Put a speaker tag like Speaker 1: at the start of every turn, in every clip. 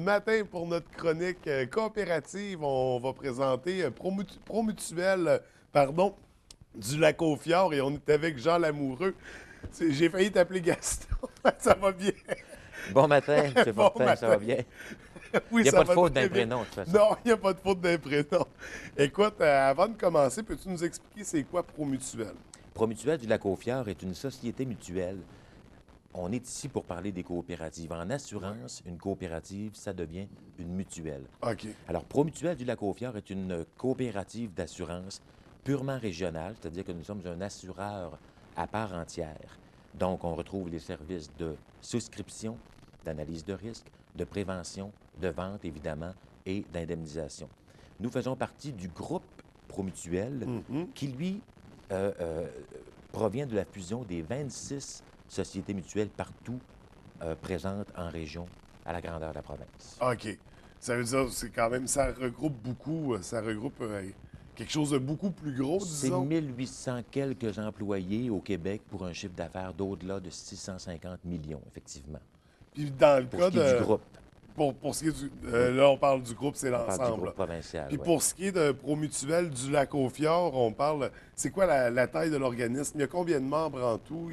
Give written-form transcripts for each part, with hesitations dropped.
Speaker 1: matin pour notre chronique coopérative. On va présenter Promutuel, pardon, du Lac-aux-Fjords et on est avec Jean Lamoureux. J'ai failli t'appeler Gaston. Ça va bien?
Speaker 2: Bon matin, M.
Speaker 1: Bon
Speaker 2: Fortin, ça
Speaker 1: matin.
Speaker 2: va bien?
Speaker 1: Oui,
Speaker 2: Il n'y a
Speaker 1: ça
Speaker 2: pas de
Speaker 1: va
Speaker 2: faute
Speaker 1: très
Speaker 2: d'un
Speaker 1: bien.
Speaker 2: prénom, de toute façon.
Speaker 1: Non, il n'y a pas de faute d'un prénom. Écoute, avant de commencer, peux-tu nous expliquer c'est quoi Promutuel?
Speaker 2: Promutuel du Lac-aux-Fjords est une société mutuelle. On est ici pour parler des coopératives. En
Speaker 1: Ouais.
Speaker 2: assurance, une coopérative, ça devient une mutuelle.
Speaker 1: OK.
Speaker 2: Alors, Promutuel du Lac-aux-Fjords est une coopérative d'assurance purement régionale, c'est-à-dire que nous sommes un assureur à part entière. Donc, on retrouve les services de souscription, d'analyse de risque, de prévention, de vente, évidemment, et d'indemnisation. Nous faisons partie du groupe Promutuel
Speaker 1: Mhm.
Speaker 2: qui, lui, euh, euh, provient de la fusion des 26 sociétés mutuelles partout présentes en région à la grandeur de la province.
Speaker 1: OK. Ça veut dire, c'est quand même, ça regroupe beaucoup, ça regroupe quelque chose de beaucoup plus gros,
Speaker 2: C'est
Speaker 1: disons.
Speaker 2: 1800 quelques employés au Québec pour un chiffre d'affaires d'au-delà de 650 millions, effectivement.
Speaker 1: Puis dans le
Speaker 2: Pour ce
Speaker 1: cas
Speaker 2: qui est du
Speaker 1: de,
Speaker 2: groupe,
Speaker 1: pour ce qui est du,
Speaker 2: oui,
Speaker 1: là, on parle du groupe, c'est
Speaker 2: on parle du
Speaker 1: l'ensemble,
Speaker 2: groupe
Speaker 1: là.
Speaker 2: provincial,
Speaker 1: Puis
Speaker 2: oui.
Speaker 1: pour ce qui est de Promutuel du Lac-aux-Fjords, on parle, c'est quoi la taille de l'organisme? Il y a combien de membres en tout?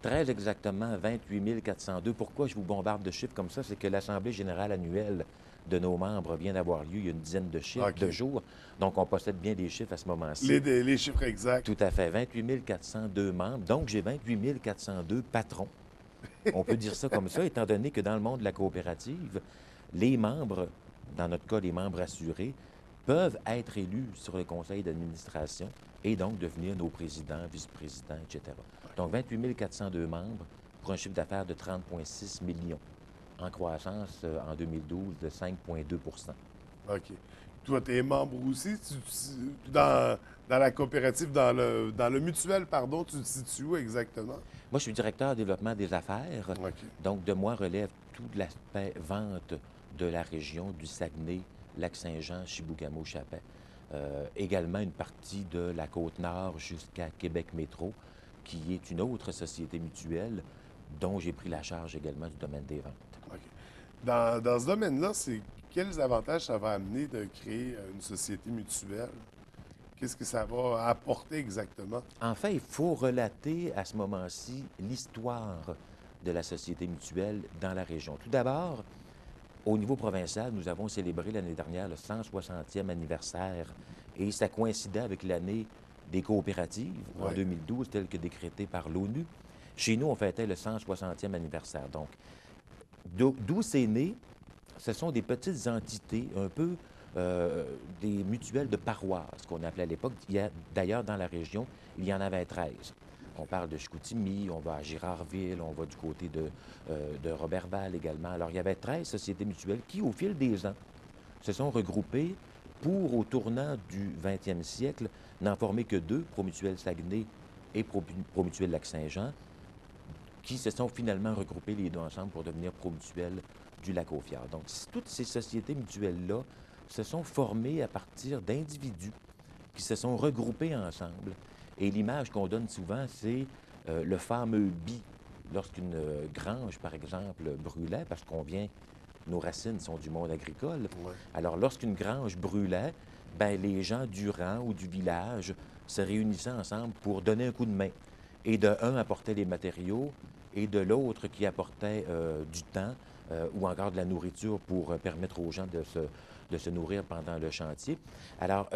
Speaker 2: Très exactement, 28 402. Pourquoi je vous bombarde de chiffres comme ça? C'est que l'Assemblée générale annuelle de nos membres vient d'avoir lieu il y a une dizaine de chiffres, de
Speaker 1: OK.
Speaker 2: jours. Donc, on possède bien des chiffres à ce moment-ci.
Speaker 1: Les chiffres exacts.
Speaker 2: Tout à fait, 28 402 membres. Donc, j'ai 28 402 patrons. On peut dire ça comme ça, étant donné que dans le monde de la coopérative, les membres, dans notre cas les membres assurés, peuvent être élus sur le conseil d'administration et donc devenir nos présidents, vice-présidents, etc. Donc 28 402 membres pour un chiffre d'affaires de 30,6 millions, en croissance en 2012 de 5,2
Speaker 1: OK. Toi, tu es membre aussi. Dans la coopérative, dans le mutuel, pardon, tu te situes où exactement?
Speaker 2: Moi, je suis directeur développement des affaires,
Speaker 1: OK.
Speaker 2: donc de moi relève tout l'aspect vente de la région du Saguenay, Lac-Saint-Jean, Chibougamau-Chapais. Également une partie de la Côte-Nord jusqu'à Québec Métro, qui est une autre société mutuelle dont j'ai pris la charge également du domaine des ventes.
Speaker 1: OK. Dans ce domaine-là, c'est quels avantages ça va amener de créer une société mutuelle? Qu'est-ce que ça va apporter exactement?
Speaker 2: En fait, il faut relater à ce moment-ci l'histoire de la société mutuelle dans la région. Tout d'abord, au niveau provincial, nous avons célébré l'année dernière le 160e anniversaire et ça coïncidait avec l'année des coopératives en
Speaker 1: Oui.
Speaker 2: 2012, telle que décrétée par l'ONU. Chez nous, on fêtait le 160e anniversaire. Donc, d'où c'est né, ce sont des petites entités, un peu des mutuelles de paroisse qu'on appelait à l'époque. D'ailleurs, dans la région, il y en avait 13. On parle de Chicoutimi, on va à Girardville, on va du côté de Roberval également. Alors, il y avait 13 sociétés mutuelles qui, au fil des ans, se sont regroupées pour, au tournant du 20e siècle, n'en former que deux, Promutuel Saguenay et Promutuel Lac-Saint-Jean, qui se sont finalement regroupés les deux ensemble pour devenir Promutuel du Lac-aux-Fjords. Donc, toutes ces sociétés mutuelles-là se sont formées à partir d'individus qui se sont regroupés ensemble. Et l'image qu'on donne souvent, c'est le fameux bi. Lorsqu'une grange, par exemple, brûlait, parce qu'on vient, nos racines sont du monde agricole,
Speaker 1: Ouais.
Speaker 2: alors lorsqu'une grange brûlait, ben, les gens du rang ou du village se réunissaient ensemble pour donner un coup de main. Et de un apportait les matériaux et de l'autre qui apportait du temps ou encore de la nourriture pour permettre aux gens de se nourrir pendant le chantier. Alors,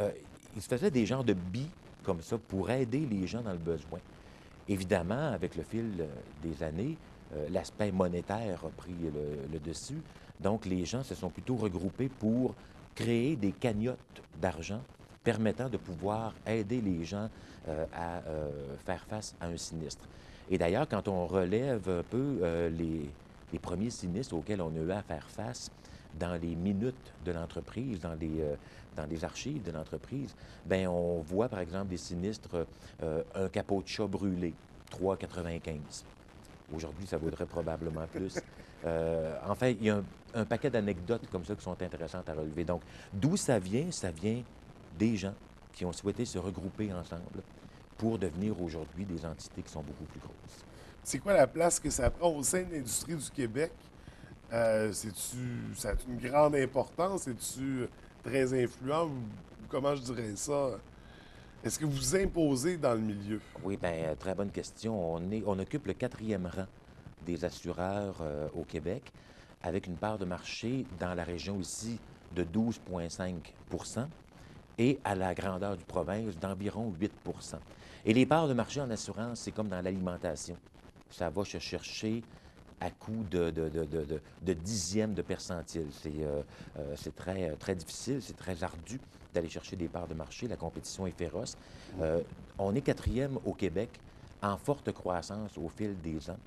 Speaker 2: il se faisait des genres de billes comme ça pour aider les gens dans le besoin. Évidemment, avec le fil des années, l'aspect monétaire a pris le dessus. Donc, les gens se sont plutôt regroupés pour créer des cagnottes d'argent permettant de pouvoir aider les gens à faire face à un sinistre. Et d'ailleurs, quand on relève un peu les premiers sinistres auxquels on a eu à faire face dans les minutes de l'entreprise, dans les archives de l'entreprise, ben on voit par exemple des sinistres, un capot de chat brûlé, 3,95. Aujourd'hui, ça vaudrait probablement plus. En fait, il y a un paquet d'anecdotes comme ça qui sont intéressantes à relever. Donc, d'où ça vient? Ça vient des gens qui ont souhaité se regrouper ensemble pour devenir aujourd'hui des entités qui sont beaucoup plus grosses.
Speaker 1: C'est quoi la place que ça prend au sein de l'industrie du Québec Ça a une grande importance? Es-tu très influent? Ou comment je dirais ça? Est-ce que vous imposez dans le milieu?
Speaker 2: Oui, bien, très bonne question. On occupe le quatrième rang des assureurs au Québec, avec une part de marché dans la région ici de 12,5 et à la grandeur du province d'environ 8. Et les parts de marché en assurance, c'est comme dans l'alimentation. Ça va se chercher à coup de dixièmes de percentiles. C'est très difficile, c'est très ardu d'aller chercher des parts de marché. La compétition est féroce. Euh, on est quatrième au Québec en forte croissance au fil des ans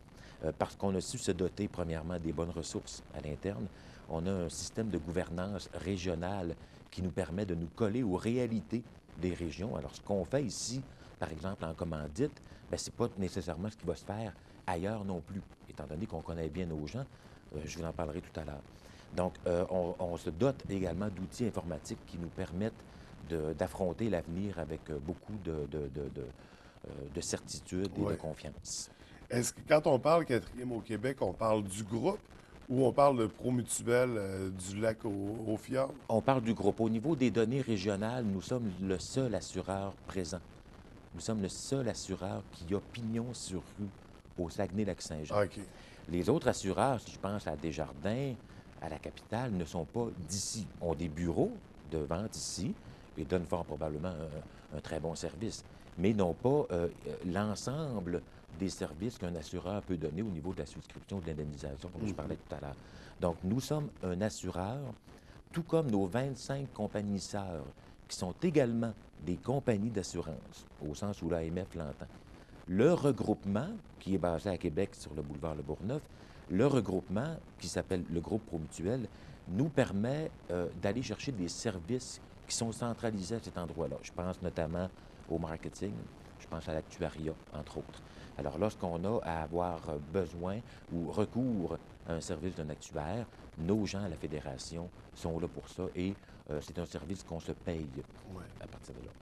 Speaker 2: parce qu'on a su se doter, premièrement, des bonnes ressources à l'interne. On a un système de gouvernance régionale qui nous permet de nous coller aux réalités des régions. Alors, ce qu'on fait ici, par exemple, en commandite, ce n'est pas nécessairement ce qui va se faire ailleurs non plus, étant donné qu'on connaît bien nos gens. Je vous en parlerai tout à l'heure. Donc, on se dote également d'outils informatiques qui nous permettent d'affronter l'avenir avec beaucoup de certitude et de
Speaker 1: Oui.
Speaker 2: confiance.
Speaker 1: Est-ce que quand on parle quatrième au Québec, on parle du groupe ou on parle de Promutuel du lac au fjord?
Speaker 2: On parle du groupe. Au niveau des données régionales, nous sommes le seul assureur présent. Nous sommes le seul assureur qui a pignon sur rue au Saguenay-Lac-Saint-Jean.
Speaker 1: OK.
Speaker 2: Les autres assureurs, si je pense à Desjardins, à la capitale, ne sont pas d'ici. Ont des bureaux de vente ici et donnent fort probablement un très bon service, mais n'ont pas l'ensemble des services qu'un assureur peut donner au niveau de la souscription ou de l'indemnisation, comme je parlais tout à l'heure. Donc, nous sommes un assureur, tout comme nos 25 compagnies sœurs, qui sont également des compagnies d'assurance, au sens où l'AMF l'entend. Le regroupement, qui est basé à Québec sur le boulevard Le Bourgneuf, le regroupement, qui s'appelle le groupe Promutuel, nous permet d'aller chercher des services qui sont centralisés à cet endroit-là. Je pense notamment au marketing, je pense à l'actuariat, entre autres. Alors, lorsqu'on a à avoir besoin ou recours à un service d'un actuaire, nos gens à la Fédération sont là pour ça et c'est un service qu'on se paye
Speaker 1: Ouais.
Speaker 2: à partir de là.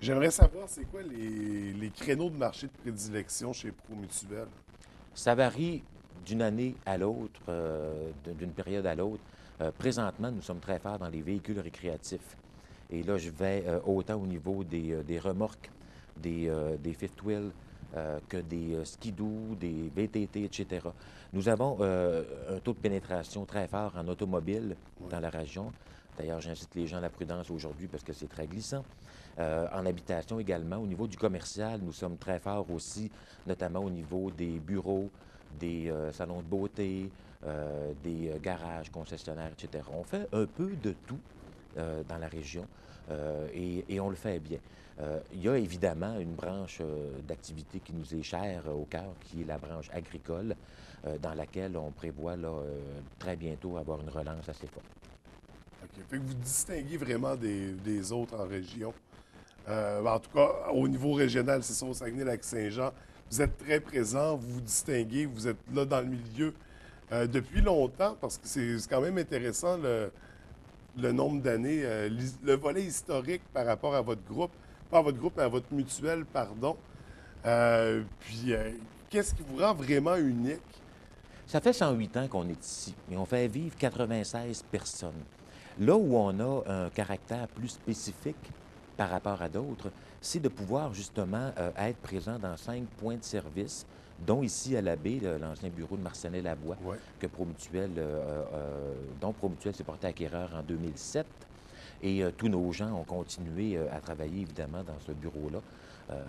Speaker 1: J'aimerais savoir, c'est quoi les créneaux de marché de prédilection chez Promutuel?
Speaker 2: Ça varie d'une année à l'autre, d'une période à l'autre. Présentement, nous sommes très forts dans les véhicules récréatifs. Et là, je vais autant au niveau des remorques, des fifth wheels, que des skidoo, des VTT, etc. Nous avons un taux de pénétration très fort en automobile dans la région. D'ailleurs, j'incite les gens à la prudence aujourd'hui parce que c'est très glissant. En habitation également. Au niveau du commercial, nous sommes très forts aussi, notamment au niveau des bureaux, des salons de beauté, des garages concessionnaires, etc. On fait un peu de tout dans la région et on le fait bien. Il y a évidemment une branche d'activité qui nous est chère au cœur, qui est la branche agricole, dans laquelle on prévoit là, très bientôt avoir une relance assez forte.
Speaker 1: OK. Fait que vous distinguez vraiment des autres en région. En tout cas, au niveau régional, c'est ça, au Saguenay-Lac-Saint-Jean. Vous êtes très présent, vous vous distinguez, vous êtes là dans le milieu depuis longtemps, parce que c'est quand même intéressant le nombre d'années, le volet historique par rapport à votre groupe, pas à votre groupe, mais à votre mutuelle, pardon. Puis, qu'est-ce qui vous rend vraiment unique?
Speaker 2: Ça fait 108 ans qu'on est ici et on fait vivre 96 personnes. Là où on a un caractère plus spécifique par rapport à d'autres, c'est de pouvoir justement être présent dans 5 points de service, dont ici à la baie, l'ancien bureau de Marcenet Lavoie,
Speaker 1: Ouais.
Speaker 2: dont Promutuel s'est porté acquéreur en 2007. Et tous nos gens ont continué à travailler évidemment dans ce bureau-là. Euh,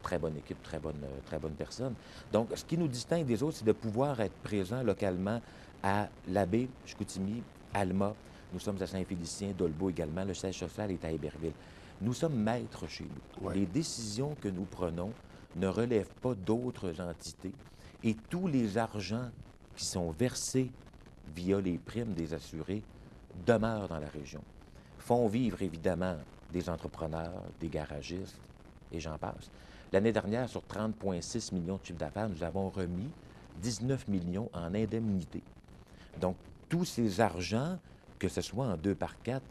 Speaker 2: Très bonne équipe, très bonne personne. Donc, ce qui nous distingue des autres, c'est de pouvoir être présent localement à l'Abbé, Chicoutimi, Alma. Nous sommes à Saint-Félicien, Dolbeau également. Le siège social est à Héberville. Nous sommes maîtres chez nous.
Speaker 1: Ouais.
Speaker 2: Les décisions que nous prenons ne relèvent pas d'autres entités et tous les argents qui sont versés via les primes des assurés demeurent dans la région. Font vivre évidemment des entrepreneurs, des garagistes et j'en passe. L'année dernière, sur 30,6 millions de chiffre d'affaires, nous avons remis 19 millions en indemnité. Donc, tous ces argents, que ce soit en 2 par 4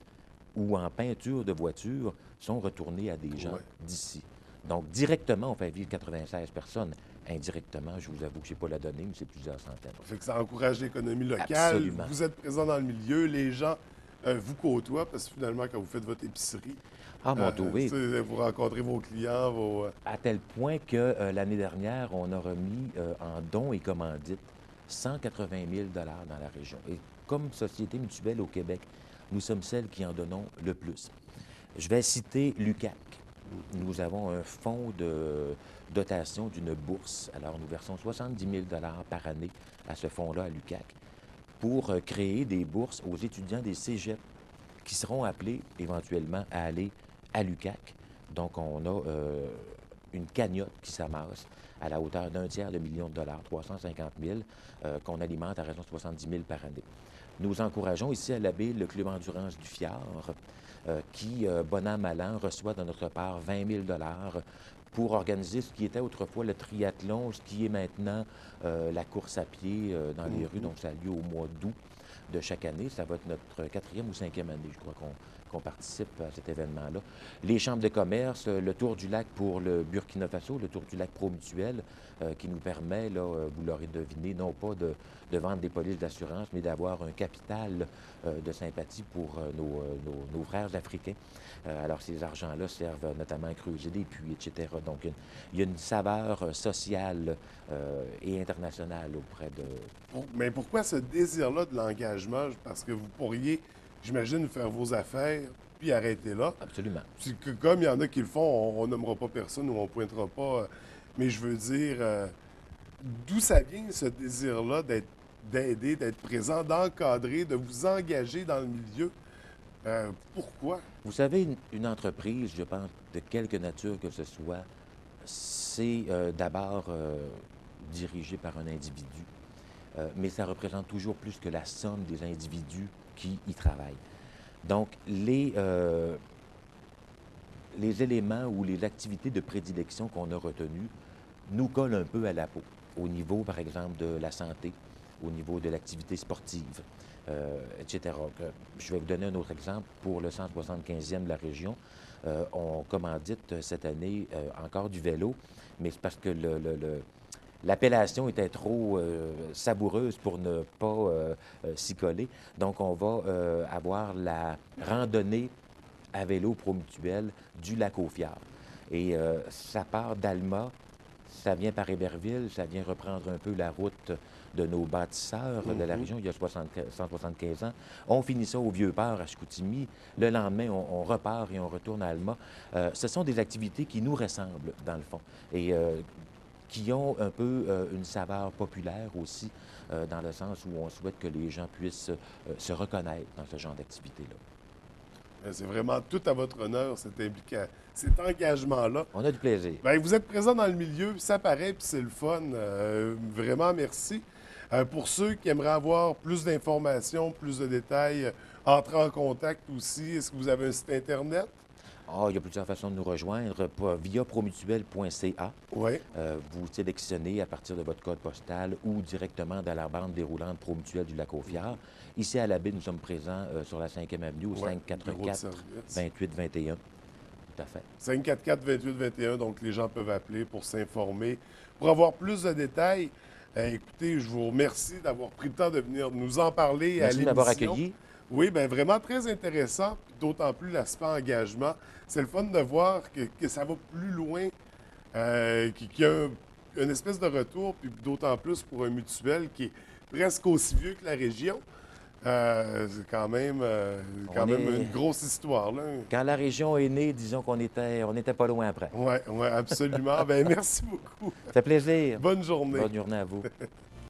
Speaker 2: ou en peinture de voiture, sont retournés à des gens
Speaker 1: Ouais.
Speaker 2: d'ici. Donc, directement, on fait vivre 96 personnes. Indirectement, je vous avoue que je n'ai pas la donnée, mais c'est plusieurs centaines.
Speaker 1: Ça fait que ça encourage l'économie locale.
Speaker 2: Absolument.
Speaker 1: Vous êtes présent dans le milieu, les gens vous côtoient, parce que finalement, quand vous faites votre épicerie,
Speaker 2: Ah, mon Dieu, oui.
Speaker 1: vous rencontrez vos clients,
Speaker 2: À tel point que l'année dernière, on a remis en dons et commandites 180 000 dans la région. Et comme Société mutuelle au Québec, nous sommes celles qui en donnons le plus. Je vais citer l'UQAC. Nous avons un fonds de dotation d'une bourse. Alors, nous versons 70 000 par année à ce fonds-là, à l'UQAC, pour créer des bourses aux étudiants des cégeps qui seront appelés éventuellement à aller à l'UQAC. Donc, on a une cagnotte qui s'amasse à la hauteur d'un tiers de million de dollars, 350 000, qu'on alimente à raison de 70 000 par année. Nous encourageons ici à l'Abbé le Club Endurance du Fjord, qui, bon an, mal an, reçoit de notre part 20 000 pour organiser ce qui était autrefois le triathlon, ce qui est maintenant la course à pied dans les rues. Donc, ça a lieu au mois d'août de chaque année. Ça va être notre 4e ou 5e année, je crois, qu'on participe à cet événement-là. Les chambres de commerce, le Tour du lac pour le Burkina Faso, le Tour du lac Promutuel, qui nous permet, là, vous l'aurez deviné, non pas de vendre des polices d'assurance, mais d'avoir un capital de sympathie pour nos frères africains. Alors, ces argents-là servent notamment à creuser des puits, etc. Donc, il y a une saveur sociale et internationale auprès de...
Speaker 1: Mais pourquoi ce désir-là de l'engagement? Parce que vous pourriez, j'imagine, faire vos affaires puis arrêter là.
Speaker 2: Absolument.
Speaker 1: Puis que, comme il y en a qui le font, on nommera pas personne ou on pointera pas. Mais je veux dire, d'où ça vient ce désir-là d'aider, d'être présent, d'encadrer, de vous engager dans le milieu? Pourquoi?
Speaker 2: Vous savez, une entreprise, je pense, de quelque nature que ce soit, c'est d'abord dirigé par un individu. Mais ça représente toujours plus que la somme des individus qui y travaillent. Donc, les éléments ou les activités de prédilection qu'on a retenues nous collent un peu à la peau, au niveau, par exemple, de la santé, au niveau de l'activité sportive, etc. Je vais vous donner un autre exemple. Pour le 175e de la région, on commandite cette année encore du vélo, mais c'est parce que l'appellation était trop savoureuse pour ne pas s'y coller. Donc, on va avoir la randonnée à vélo Promutuel du lac aux Fjord. Et ça part d'Alma, ça vient par Héberville, ça vient reprendre un peu la route de nos bâtisseurs de la région il y a 175 ans. On finit ça au Vieux-Port à Chicoutimi. Le lendemain, on repart et on retourne à Alma. Ce sont des activités qui nous ressemblent, dans le fond. Et qui ont un peu une saveur populaire aussi, dans le sens où on souhaite que les gens puissent se reconnaître dans ce genre d'activité-là.
Speaker 1: C'est vraiment tout à votre honneur, cet engagement-là.
Speaker 2: On a du plaisir.
Speaker 1: Bien, vous êtes présent dans le milieu, puis ça paraît, puis c'est le fun. Vraiment, merci. Pour ceux qui aimeraient avoir plus d'informations, plus de détails, entrer en contact aussi, est-ce que vous avez un site Internet?
Speaker 2: Ah, il y a plusieurs façons de nous rejoindre. Via promutuel.ca.
Speaker 1: Oui.
Speaker 2: Vous sélectionnez à partir de votre code postal ou directement dans la bande déroulante Promutuel du lac aux Fjord. Ici, à la baie, nous sommes présents sur la 5e avenue au 544-2821. Tout à fait.
Speaker 1: 544-2821, donc les gens peuvent appeler pour s'informer. Pour avoir plus de détails, écoutez, je vous remercie d'avoir pris le temps de venir nous en parler à l'émission.
Speaker 2: Merci de m'avoir accueilli.
Speaker 1: Oui, bien vraiment très intéressant, puis d'autant plus l'aspect engagement. C'est le fun de voir que ça va plus loin, qu'il y a une espèce de retour, puis d'autant plus pour un mutuel qui est presque aussi vieux que la région. C'est quand même une grosse histoire, là.
Speaker 2: Quand la région est née, disons qu'on était pas loin après.
Speaker 1: Oui, absolument. Bien, merci beaucoup.
Speaker 2: Ça fait plaisir.
Speaker 1: Bonne journée.
Speaker 2: Bonne journée à vous.